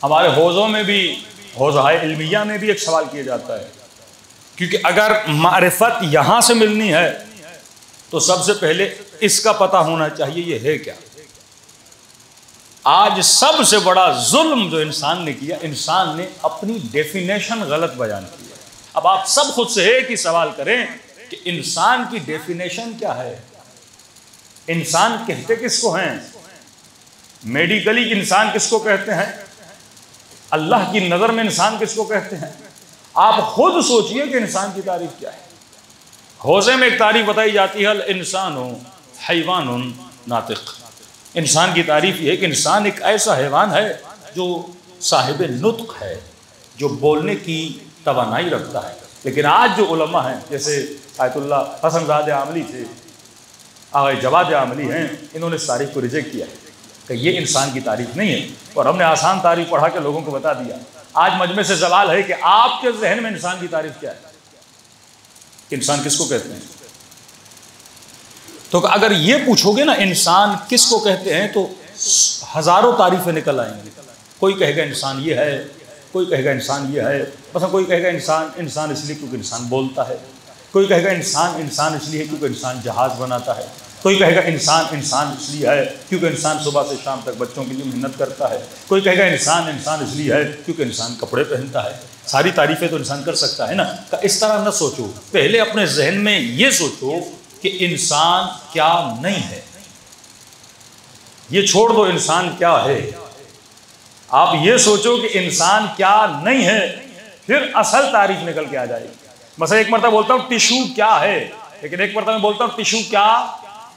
हमारे हौज़ों में भी, हौज़ाए इल्मिया में भी एक सवाल किया जाता है, क्योंकि अगर मारिफत यहाँ से मिलनी है तो सबसे पहले इसका पता होना चाहिए ये है क्या। आज सबसे बड़ा जुल्म जो इंसान ने किया, इंसान ने अपनी डेफिनेशन गलत बयान की है। अब आप सब खुद से एक ही सवाल करें कि इंसान की डेफिनेशन क्या है। इंसान कहते किसको हैं? मेडिकली इंसान किसको कहते हैं? अल्लाह की नज़र में इंसान किसको कहते हैं? आप खुद सोचिए कि इंसान की तारीफ क्या है। हौज़े में एक तारीफ बताई जाती है, इंसान हो हैवानुन नातिक। इंसान की तारीफ ये है कि इंसान एक ऐसा हैवान है जो साहिब नुत्क है, जो बोलने की तवानाई रखता है। लेकिन आज जो उलमा हैं, जैसे आयतुल्लाह हसनज़ादे आमली थे, आगे जवाद आमली हैं, इन्होंने इस तारीफ को रिजेक्ट किया कि ये इंसान की तारीफ नहीं है, और हमने आसान तारीफ पढ़ा के लोगों को बता दिया। आज मजमे से सवाल है कि आपके जहन में इंसान की तारीफ क्या है, इंसान किसको कहते हैं? तो अगर ये पूछोगे ना इंसान किसको कहते हैं, तो हजारों तारीफें निकल आएंगी। कोई कहेगा इंसान ये है, कोई कहेगा इंसान ये है, बस कोई कहेगा इंसान इसलिए क्योंकि इंसान बोलता है, कोई कहेगा इंसान इसलिए क्योंकि इंसान जहाज बनाता है, कोई कहेगा इंसान इसलिए है क्योंकि इंसान सुबह से शाम तक बच्चों के लिए मेहनत करता है, कोई कहेगा इंसान इसलिए है क्योंकि इंसान कपड़े पहनता है। सारी तारीफें तो इंसान कर सकता है ना। इस तरह न सोचो, पहले अपने जहन में ये सोचो कि इंसान क्या नहीं है। ये छोड़ दो इंसान क्या है, आप ये सोचो कि इंसान क्या नहीं है, फिर असल तारीफ निकल के आ जाएगी। बस एक मरतबा बोलता हूँ टिशू क्या है, लेकिन एक मरतबा मैं बोलता हूँ टिशू क्या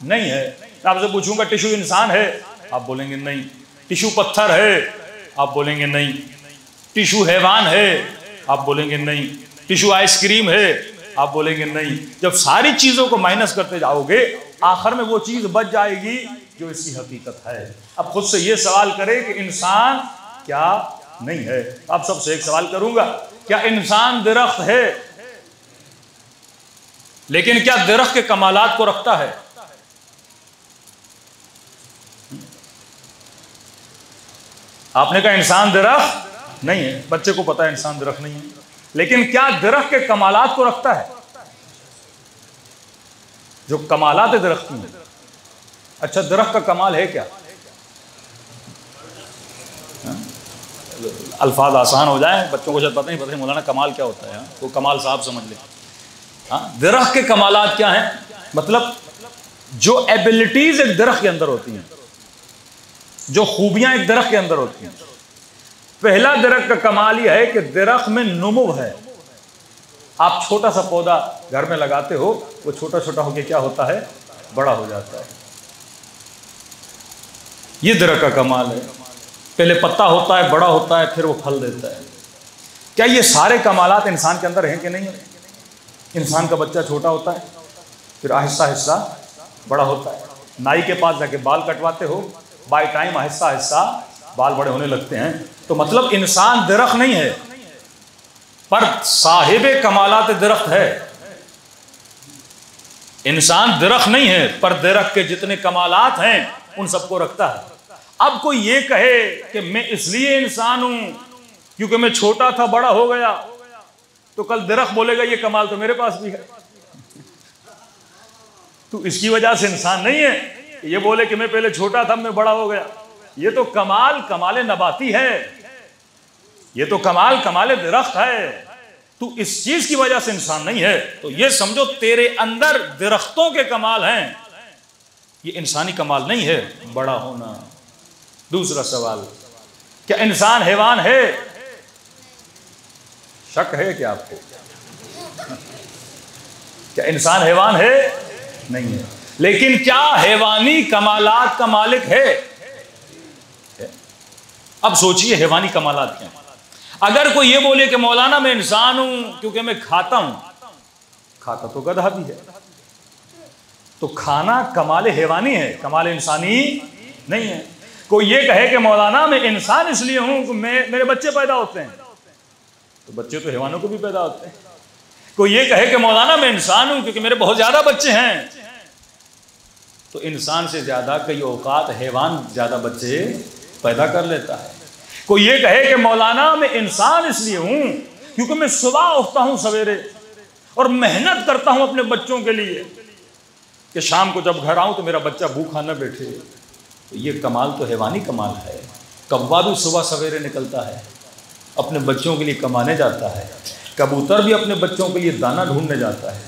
नहीं है। आपसे पूछूंगा टिशू इंसान है, आप बोलेंगे नहीं। टिशू पत्थर है, आप बोलेंगे नहीं। टिशू हैवान है, आप बोलेंगे नहीं। टिशू आइसक्रीम है, आप बोलेंगे नहीं। जब सारी चीजों को माइनस करते जाओगे, आखिर में वो चीज बच जाएगी जो इसकी हकीकत है। अब खुद से ये सवाल करें कि इंसान क्या नहीं है। अब सबसे एक सवाल करूंगा, क्या इंसान दरख्त है? लेकिन क्या दरख्त के कमालात को रखता है? आपने कहा इंसान दरख्त नहीं है, बच्चे को पता है इंसान दरख्त नहीं है, लेकिन क्या दरख्त के कमालात को रखता है? जो कमालात दरख्त की हैं। अच्छा, दरख्त का कमाल है क्या? अल्फाज आसान हो जाए, बच्चों को शायद पता नहीं, पता नहीं मौलाना कमाल क्या होता है, वो कमाल साहब समझ ले। दरख्त के कमालात क्या हैं? मतलब जो एबिलिटीज एक दरख्त के अंदर होती हैं, जो खूबियां एक दरख्त के अंदर होती हैं। पहला दरख्त का कमाल यह है कि दरख्त में नुमो है। आप छोटा सा पौधा घर में लगाते हो, वो छोटा छोटा होकर क्या होता है? बड़ा हो जाता है। ये दरख्त का कमाल है। पहले पत्ता होता है, बड़ा होता है, फिर वो फल देता है। क्या ये सारे कमालात इंसान के अंदर हैं कि नहीं है? इंसान का बच्चा छोटा होता है, फिर आहिस्ता आहिस्ता बड़ा होता है। नाई के पास जाके बाल कटवाते हो, बाय टाइम आहिस्ता आहिस्ता बाल बड़े होने लगते हैं। तो मतलब इंसान दरख्त नहीं है, पर साहिबे कमालात दरख्त है। इंसान दरख्त नहीं है, पर दरख्त के जितने कमालात हैं उन सबको रखता है। अब कोई ये कहे कि मैं इसलिए इंसान हूं क्योंकि मैं छोटा था, बड़ा हो गया, तो कल दरख्त बोलेगा ये कमाल तो मेरे पास भी है, तो इसकी वजह से इंसान नहीं है। ये बोले कि मैं पहले छोटा था, मैं बड़ा हो गया, ये तो कमाल नबाती है, ये तो कमाल दरख्त है। तू इस चीज की वजह से इंसान नहीं है, तो ये समझो तेरे अंदर दरख्तों के कमाल हैं, ये इंसानी कमाल नहीं है, बड़ा होना। दूसरा सवाल, क्या इंसान हैवान है? शक है क्या आपको? क्या इंसान हैवान है? नहीं है। लेकिन क्या हैवानी कमालात का मालिक है? अब सोचिए हैवानी कमालात क्या हैं। अगर कोई ये बोले कि मौलाना मैं इंसान हूं क्योंकि मैं खाता हूं, खाता तो गधा भी है, तो खाना कमाल हैवानी है, कमाल इंसानी नहीं है। कोई ये कहे कि मौलाना मैं इंसान इसलिए हूं कि मेरे बच्चे पैदा होते हैं, तो बच्चे तो हैवानों को भी पैदा होते हैं। कोई ये कहे कि मौलाना मैं इंसान हूं क्योंकि मेरे बहुत ज्यादा बच्चे हैं, तो इंसान से ज्यादा कई औकात हैवान ज्यादा बच्चे पैदा कर लेता है। कोई ये कहे कि मौलाना मैं इंसान इसलिए हूं क्योंकि मैं सुबह उठता हूं सवेरे और मेहनत करता हूं अपने बच्चों के लिए कि शाम को जब घर आऊं तो मेरा बच्चा भूखा न बैठे। तो ये कमाल तो हैवानी कमाल है। कौवा भी सुबह सवेरे निकलता है, अपने बच्चों के लिए कमाने जाता है। कबूतर भी अपने बच्चों के लिए दाना ढूंढने जाता है।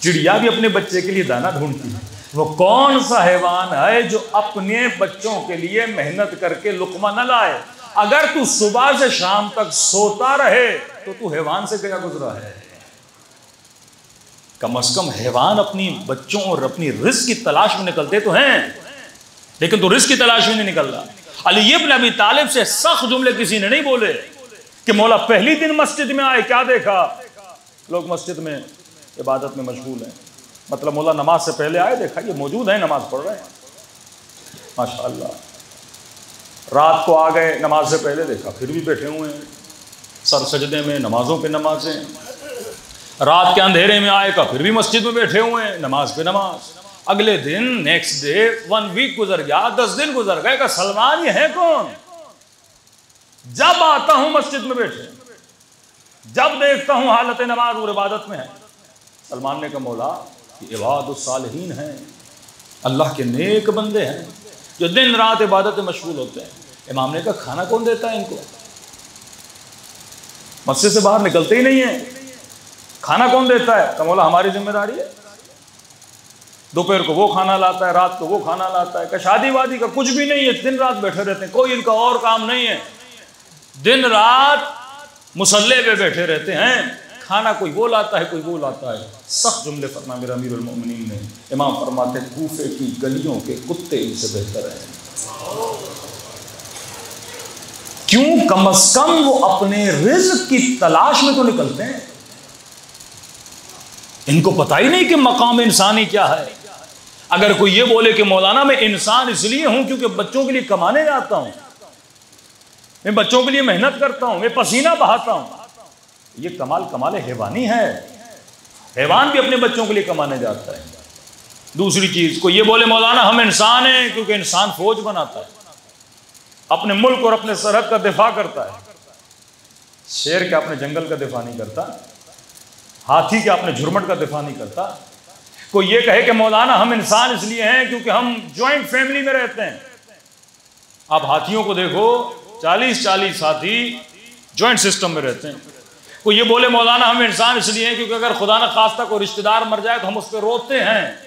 चिड़िया भी अपने बच्चे के लिए दाना ढूंढती है। वो कौन सा हैवान है जो अपने बच्चों के लिए मेहनत करके लुकमा न लाए? अगर तू सुबह से शाम तक सोता रहे तो तू हैवान से क्या गुजरा है? कम से कम हैवान अपनी बच्चों और अपनी रिस्क की तलाश में निकलते तो हैं, लेकिन तू रिस्क की तलाश में नहीं निकल रहा। अली इब्न अबी तालिब से सख्त जुमले किसी ने नहीं बोले कि मौला पहली दिन मस्जिद में आए, क्या देखा? लोग मस्जिद में इबादत में मशगूल हैं। मतलब मौला नमाज से पहले आए, देखा ये मौजूद है, नमाज पढ़ रहे हैं, माशाअल्लाह। रात को आ गए, नमाज से पहले देखा फिर भी बैठे हुए हैं सर सजदे में, नमाजों पे नमाजें। रात के अंधेरे में आए का फिर भी मस्जिद में बैठे हुए हैं, नमाज पे नमाज। अगले दिन नेक्स्ट डे 1 वीक गुजर गया, 10 दिन गुजर गए का सलमान ये है कौन? जब आता हूं मस्जिद में बैठे, जब देखता हूं हालत नमाज और इबादत में है। सलमान ने कहा मौला इबादुस सालिहीन हैं, अल्लाह के नेक बंदे हैं जो दिन रात इबादत में मशगूल होते हैं। इमाम ने कहा खाना कौन देता है इनको? मस्जिद से बाहर निकलते ही नहीं है, खाना कौन देता है? कहा मौला हमारी जिम्मेदारी है। दोपहर को वो खाना लाता है, रात को वो खाना लाता है। शादी वादी का कुछ भी नहीं है, दिन रात बैठे रहते हैं, कोई इनका और काम नहीं है, दिन रात मुसल्ले पे बैठे रहते हैं। खाना कोई वो लाता है, कोई वो लाता है। सख्त जुमले फरमा मेरा अमीरुल मोमिनीन ने। इमाम फरमाते कूफे की गलियों के कुत्ते इनसे बेहतर हैं। क्यों? कम से कम वो अपने रिज़्क़ की तलाश में तो निकलते हैं। इनको पता ही नहीं कि मकाम इंसानी क्या है। अगर कोई ये बोले कि मौलाना मैं इंसान इसलिए हूं क्योंकि बच्चों के लिए कमाने जाता हूं, मैं बच्चों के लिए मेहनत करता हूं, मैं पसीना बहाता हूं, ये कमाल हैवानी है। हैवान भी अपने बच्चों के लिए कमाने जाता है। दूसरी चीज, कोई ये बोले मौलाना हम इंसान हैं क्योंकि इंसान फौज बनाता है, अपने मुल्क और अपने सरहद का दिफा करता है। शेर के अपने जंगल का दिफा नहीं करता, हाथी के अपने झुरमट का दिफा नहीं करता। कोई ये कहे कि मौलाना हम इंसान इसलिए हैं क्योंकि हम ज्वाइंट फैमिली में रहते हैं। आप हाथियों को देखो, 40-40 हाथी ज्वाइंट सिस्टम में रहते हैं। कोई ये बोले मौलाना हम इंसान इसलिए हैं क्योंकि अगर खुदा न खास्ता कोई रिश्तेदार मर जाए तो हम उस पर रोते हैं।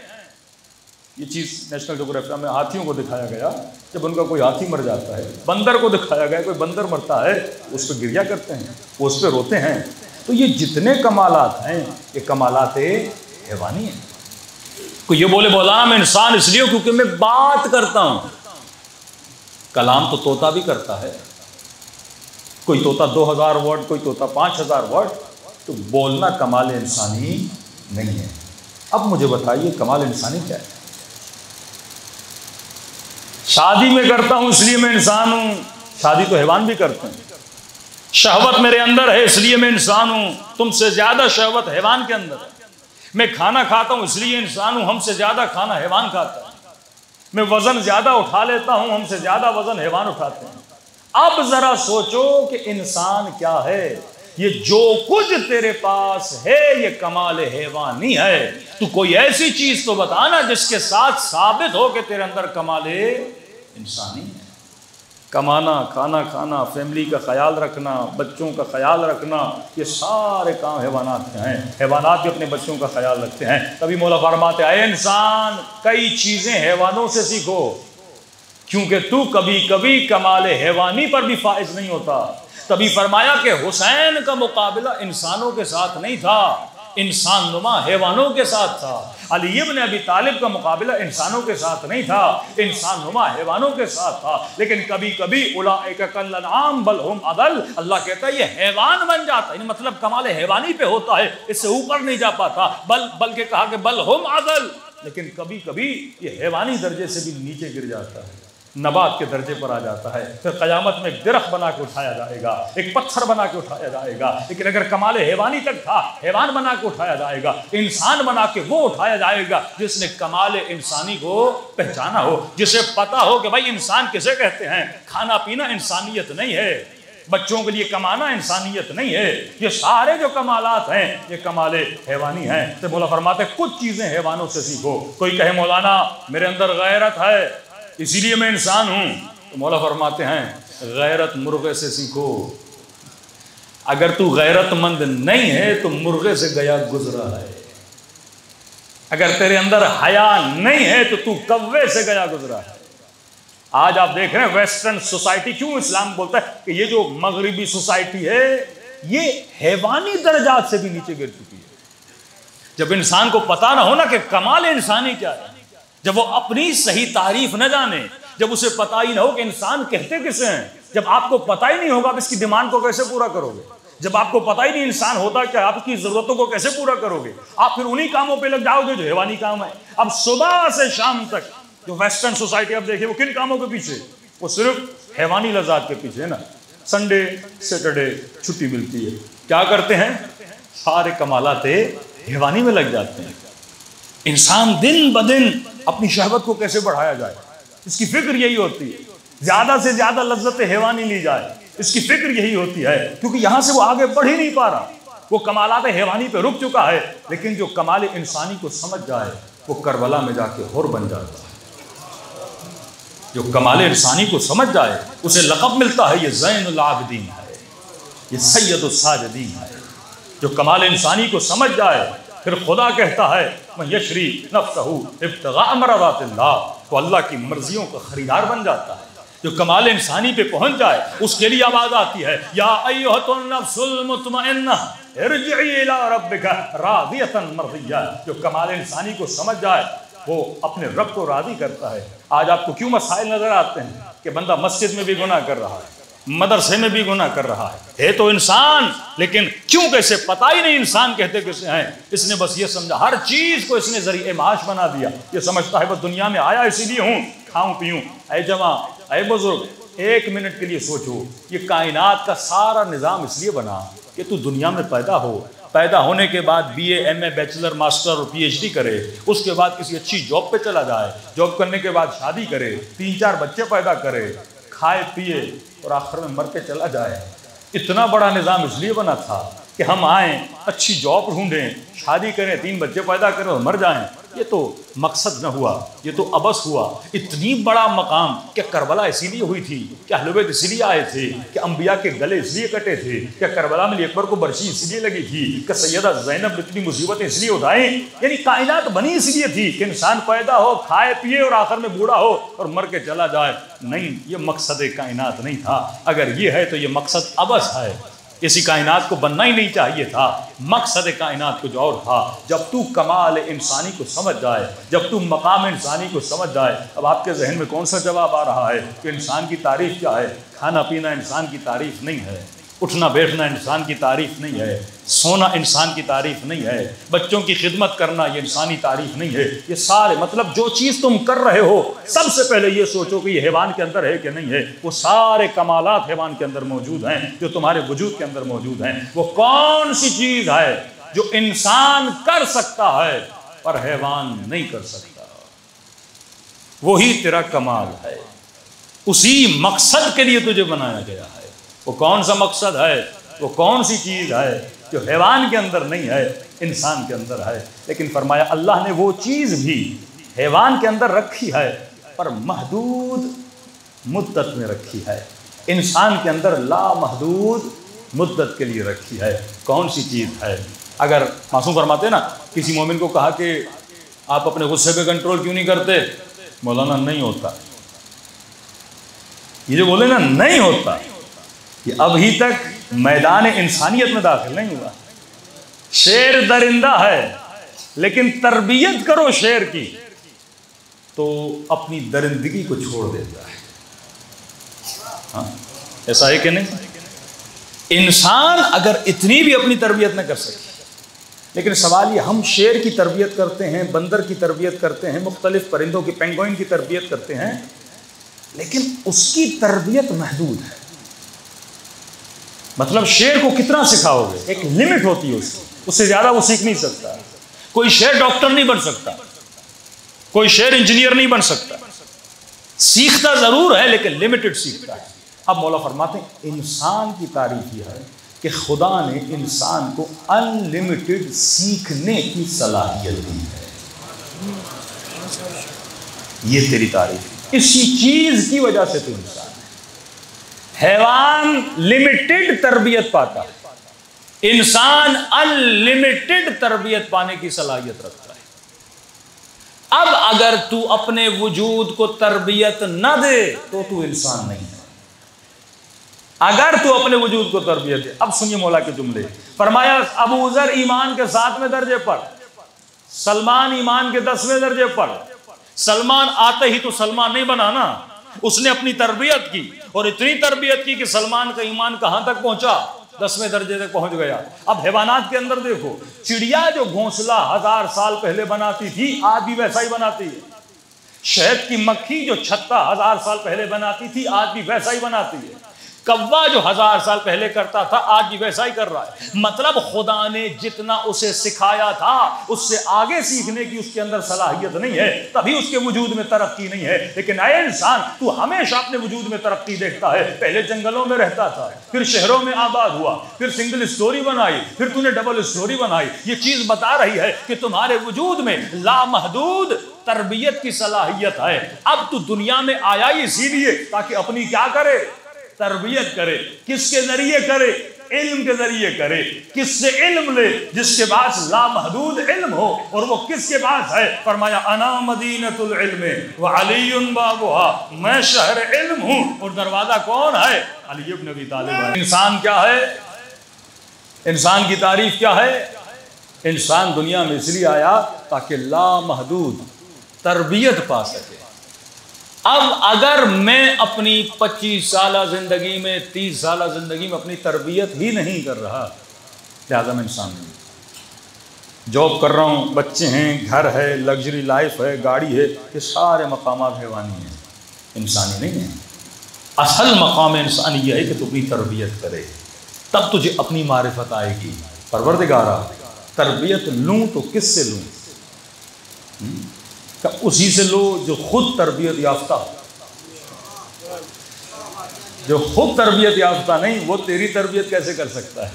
ये चीज़ नेशनल ज्योग्राफी में हाथियों को दिखाया गया, जब उनका कोई हाथी मर जाता है। बंदर को दिखाया गया, कोई बंदर मरता है उस पर गिरिया करते हैं, वो उस पर रोते हैं। तो ये जितने कमालात हैं ये कमालात हैवानी हैं। कोई ये बोले मौलाना मैं इंसान इसलिए क्योंकि मैं बात करता हूँ। कलाम तो तोता भी करता है, कोई तोता 2000 वर्ड, कोई तोता 5000 वर्ड। तो बोलना कमाल इंसानी नहीं है। अब मुझे बताइए कमाल इंसानी क्या है? शादी में करता हूं इसलिए मैं इंसान हूं, शादी तो हैवान भी करते हैं। शहवत मेरे अंदर है इसलिए मैं इंसान हूं, तुमसे ज्यादा शहवत हैवान के अंदर है। मैं खाना खाता हूं इसलिए इंसान हूं, हमसे ज्यादा खाना हैवान खाता है। मैं वजन ज्यादा उठा लेता हूं, हमसे ज्यादा वजन हैवान उठाते हैं। अब जरा सोचो कि इंसान क्या है। ये जो कुछ तेरे पास है ये कमाल हैवानी है। तू कोई ऐसी चीज तो बताना जिसके साथ साबित हो कि तेरे अंदर कमाल इंसानी है। कमाना, खाना खाना, फैमिली का ख्याल रखना, बच्चों का ख्याल रखना, ये सारे काम हैवानात के हैं। हैवानात भी अपने बच्चों का ख्याल रखते हैं। तभी मौला फरमाते हैं इंसान कई चीजें हैवानों से सीखो, क्योंकि तू कभी कभी कमाल हैवानी पर भी फाइज नहीं होता। तभी फरमाया कि हुसैन का मुकाबला इंसानों के साथ नहीं था, इंसान नुमा हैवानों के साथ था। अली इब्न अबी तालिब का मुकाबला इंसानों के साथ नहीं था, इंसान नुमा हैवानों के साथ था। लेकिन कभी कभी उलाइका कल अनआम बल हुम अदल, अल्लाह कहता है ये हैवान बन जाता है। मतलब कमाल हैवानी पे होता है, इससे ऊपर नहीं जा पाता। बल्कि कहा कि बल हुम अदल, लेकिन कभी कभी ये हैवानी दर्जे से भी नीचे गिर जाता है, नबात के दर्जे पर आ जाता है। फिर क़यामत में एक दरख्त बना के उठाया जाएगा, एक पत्थर बना के उठाया जाएगा। लेकिन अगर कमाल हैवानी तक था, हैवान बना के उठाया जाएगा, इंसान बना के वो उठाया जाएगा जिसने कमाल इंसानी को पहचाना हो, जिसे पता हो कि भाई इंसान किसे कहते हैं। खाना पीना इंसानियत नहीं है, बच्चों के लिए कमाना इंसानियत नहीं है। ये सारे जो कमालात हैं ये कमाले हैवानी हैं। तो मौला फरमाते कुछ चीजें हैवानों से सीखो। कोई कहे मौलाना मेरे अंदर गैरत है इसीलिए मैं इंसान हूं, तो मौला फरमाते हैं गैरत मुर्गे से सीखो। अगर तू गैरतमंद नहीं है तो मुर्गे से गया गुजरा है। अगर तेरे अंदर हया नहीं है तो तू कव्वे से गया गुजरा है। आज आप देख रहे हैं वेस्टर्न सोसाइटी, क्यों इस्लाम बोलता है कि ये जो मगरिबी सोसाइटी है ये हैवानी दर्जात से भी नीचे गिर चुकी है। जब इंसान को पता ना हो ना कि कमाल इंसानी क्या है, जब वो अपनी सही तारीफ न जाने, जब उसे पता ही ना हो कि इंसान कहते किसे हैं, जब आपको पता ही नहीं होगा आप इसकी डिमांड को कैसे पूरा करोगे, जब आपको पता ही नहीं इंसान होता क्या, आप इसकी जरूरतों को कैसे पूरा करोगे, आप फिर उन्हीं कामों पे लग जाओगे जो हैवानी काम है। अब सुबह से शाम तक जो वेस्टर्न सोसाइटी आप देखिए वो किन कामों के पीछे, वो सिर्फ हैवानी लज़्ज़ात के पीछे है ना। संडे सैटरडे छुट्टी मिलती है, क्या करते हैं, सारे कमालाते हैवानी में लग जाते हैं। इंसान दिन ब दिन अपनी शहवत को कैसे बढ़ाया जाए इसकी फिक्र यही होती है, ज्यादा से ज्यादा लज्जत हैवानी ली जाए इसकी फिक्र यही होती है, क्योंकि यहां से वो आगे बढ़ ही नहीं पा रहा। वो कमालात हैवानी पे रुक चुका है, लेकिन जो कमाल इंसानी को समझ जाए वो करबला में जाके हुर बन जाता है। जो कमाल इंसानी को समझ जाए उसे लक़ब मिलता है, ये ज़ैनुल आबिदीन है, ये सैयदुस साजिदीन है। जो कमाल इंसानी को समझ जाए फिर खुदा कहता है मैं यशरी नफ्सहू इब्तिगा मरज़ातिल्लाह, तो अल्लाह की मर्जियों का खरीदार बन जाता है। जो कमाल इंसानी पे पहुंच जाए उसके लिए आवाज आती है या अय्युहतुन नफ्सुल मुतमइन्ना इरजिई इला रब्बिका राज़ियतन मर्ज़िय्या। जो कमाल इंसानी को समझ जाए वो अपने रब को राज़ी करता है। आज आपको क्यों मसाइल नजर आते हैं कि बंदा मस्जिद में भी गुनाह कर रहा है, मदरसे में भी गुनाह कर रहा है तो इंसान, लेकिन क्यों कैसे पता ही नहीं इंसान कहते कैसे हैं। इसने बस ये समझा, हर चीज को इसने जरिए माश बना दिया। ये समझता है बस दुनिया में आया इसीलिए हूँ, खाऊं पीऊं। ऐ जमा ऐ बुजुर्ग, एक मिनट के लिए सोचो, ये कायनात का सारा निज़ाम इसलिए बना कि तू दुनिया में पैदा हो, पैदा होने के बाद BA MA बैचलर मास्टर और PhD करे, उसके बाद किसी अच्छी जॉब पे चला जाए, जॉब करने के बाद शादी करे, 3-4 बच्चे पैदा करे, खाए पिए और आखिर में मर के चला जाए। इतना बड़ा निज़ाम इसलिए बना था कि हम आए, अच्छी जॉब ढूंढें, शादी करें, 3 बच्चे पैदा करें और मर जाएं। ये तो मकसद न हुआ, ये तो अबस हुआ। इतनी बड़ा मकाम क्या करबला इसीलिए हुई थी, क्या अहले बैत इसीलिए आए थे, क्या अंबिया के गले इसलिए कटे थे, क्या करबला में अकबर को बर्शी इसलिए लगी थी, क्या सैयदा ज़ैनब इतनी मुसीबतें इसलिए उठाई, यानी कायनात बनी इसलिए थी कि इंसान पैदा हो, खाए पिए और आखिर में बूढ़ा हो और मर के चला जाए। नहीं, ये मकसद कायनात नहीं था। अगर ये है तो ये मकसद अबस है, इसी कायनात को बनना ही नहीं चाहिए था। मकसद कायनात कुछ और था। जब तू कमाल इंसानी को समझ जाए, जब तू मकाम इंसानी को समझ जाए, अब आपके जहन में कौन सा जवाब आ रहा है कि इंसान की तारीफ क्या है? खाना पीना इंसान की तारीफ नहीं है, उठना बैठना इंसान की तारीफ नहीं है, सोना इंसान की तारीफ नहीं है, बच्चों की खिदमत करना ये इंसानी तारीफ नहीं है। ये सारे मतलब जो चीज़ तुम कर रहे हो सबसे पहले ये सोचो कि ये हैवान के अंदर है कि नहीं है। वो सारे कमालात हैवान के अंदर मौजूद हैं जो तुम्हारे वजूद के अंदर मौजूद हैं। वो कौन सी चीज़ है जो इंसान कर सकता है पर हैवान नहीं कर सकता? वही तेरा कमाल है, उसी मकसद के लिए तुझे बनाया गया है। वो कौन सा मकसद है, वो कौन सी चीज़ है जो हैवान के अंदर नहीं है, इंसान के अंदर है। लेकिन फरमाया अल्लाह ने वो चीज़ भी हैवान के अंदर रखी है पर महदूद मुद्दत में रखी है, इंसान के अंदर लामहदूद मुद्दत के लिए रखी है। कौन सी चीज़ है? अगर मासूम फरमाते ना, किसी मोमिन को कहा कि आप अपने गुस्से पे कंट्रोल क्यों नहीं करते, मौलाना नहीं होता। ये जो बोले ना नहीं होता, ये अभी तक मैदान इंसानियत में दाखिल नहीं हुआ। शेर दरिंदा है लेकिन तरबियत करो शेर की तो अपनी दरिंदगी को छोड़ देता है। हाँ, ऐसा है कि नहीं? इंसान अगर इतनी भी अपनी तरबियत न कर सके, लेकिन सवाल ये, हम शेर की तरबियत करते हैं, बंदर की तरबियत करते हैं, मुख्तलिफ परिंदों की, पेंगुइन की तरबियत करते हैं, लेकिन उसकी तरबियत महदूद है। मतलब शेर को कितना सिखाओगे, एक लिमिट होती है उसकी, उससे ज़्यादा वो सीख नहीं सकता। कोई शेर डॉक्टर नहीं बन सकता, कोई शेर इंजीनियर नहीं बन सकता। सीखता ज़रूर है लेकिन लिमिटेड सीखता है। अब मौला फरमाते हैं इंसान की तारीफ यह है कि खुदा ने इंसान को अनलिमिटेड सीखने की सलाहियत दी है। ये तेरी तारीफ, इसी चीज की वजह से तू इंसान है। हैवान लिमिटेड तरबियत पाता है, इंसान अनलिमिटेड तरबियत पाने की सलाहियत रखता है। अब अगर तू अपने वजूद को तरबियत न दे तो तू इंसान नहीं है। अगर तू अपने वजूद को तरबियत दे, अब सुनिए मौला के जुमले। फरमाया अबू ज़र ईमान के 7वें दर्जे पर, सलमान ईमान के 10वें दर्जे पर। सलमान आते ही तो सलमान नहीं बना ना, उसने अपनी तरबियत की और इतनी तरबियत की कि सलमान का ईमान कहां तक पहुंचा, 10वें दर्जे तक पहुंच गया। अब हैवानात के अंदर देखो, चिड़िया जो घोंसला 1000 साल पहले बनाती थी आज भी वैसा ही बनाती है। शहद की मक्खी जो छत्ता 1000 साल पहले बनाती थी आज भी वैसा ही बनाती है। कौवा जो 1000 साल पहले करता था आज भी वैसा ही कर रहा है। मतलब खुदा ने जितना उसे सिखाया था उससे आगे सीखने की उसके अंदर सलाहियत नहीं है, तभी उसके वजूद में तरक्की नहीं है। लेकिन ऐ इंसान, तू हमेशा अपने वजूद में तरक्की देखता है। पहले जंगलों में रहता था, फिर शहरों में आबाद हुआ, फिर सिंगल स्टोरी बनाई, फिर तूने डबल स्टोरी बनाई। ये चीज बता रही है कि तुम्हारे वजूद में लामहदूद तरबियत की सलाहियत है। अब तू दुनिया में आया ही इसीलिए ताकि अपनी क्या करे, तरबियत करे। किसके जरिए करे, इल्म के जरिए करे। किससे इल्म ले, जिसके पास लामहदूद इल्म हो। और वो किसके पास है, फरमाया अना मदीनतुल इल्म व अलीयुन बाबुहा, मैं शहर इल्म हूं और दरवाजा कौन है, अली इब्न अबी तालिब। इंसान क्या है, इंसान की तारीफ क्या है। इंसान दुनिया में इसलिए आया ताकि लामहदूद तरबियत पा सके। अब अगर मैं अपनी 25 साल जिंदगी में, 30 साल जिंदगी में अपनी तरबियत ही नहीं कर रहा, लिहाजा मैं इंसान नहीं। जॉब कर रहा हूँ, बच्चे हैं, घर है, लग्जरी लाइफ है, गाड़ी है, ये सारे मकामात हैवानी हैं, इंसानी नहीं है। असल मकाम इंसानी यह है कि तू अपनी तरबियत करे, तब तुझे अपनी मारिफत आएगी। परवरदिगारा तरबियत लूँ तो किससे लूँ, उसी से लो जो खुद तरबियत याफ्ता हो। जो खुद तरबियत याफ्ता नहीं वो तेरी तरबियत कैसे कर सकता है।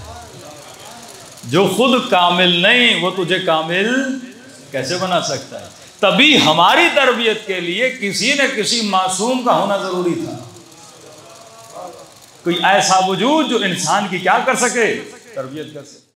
जो खुद कामिल नहीं वो तुझे कामिल कैसे बना सकता है। तभी हमारी तरबियत के लिए किसी न किसी मासूम का होना जरूरी था। कोई ऐसा वजूद जो इंसान की क्या कर सके, तरबियत कर सके।